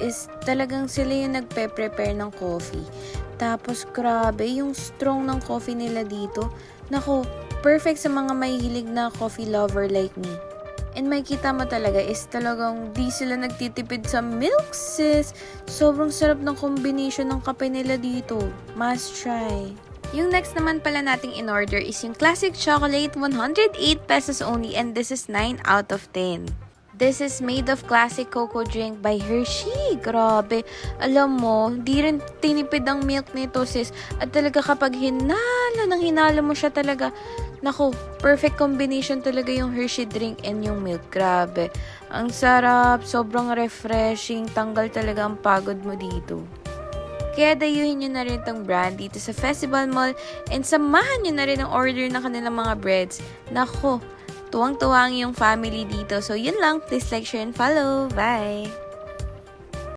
is talagang sila yung nagpe-prepare ng coffee. Tapos grabe, yung strong ng coffee nila dito. Naku, perfect sa mga mahihilig na coffee lover like me. And makikita mo talaga is talagang di sila nagtitipid sa milk, sis. Sobrang sarap ng combination ng kape nila dito. Must try. Yung next naman pala nating in order is yung classic chocolate, 108 pesos only, and this is 9 out of 10. This is made of classic cocoa drink by Hershey. Grabe. Alam mo, di rin tinipid ang milk nito, sis. At talaga kapag hinalo mo siya talaga, naku, perfect combination talaga yung Hershey drink and yung milk. Grabe. Ang sarap, sobrang refreshing, tanggal talaga ang pagod mo dito. Kaya dayuhin nyo na rin itong brand dito sa Festival Mall and samahan nyo na rin ang order ng kanilang mga breads. Nako, tuwang-tuwang yung family dito. So, yun lang. Please like, share, and follow. Bye!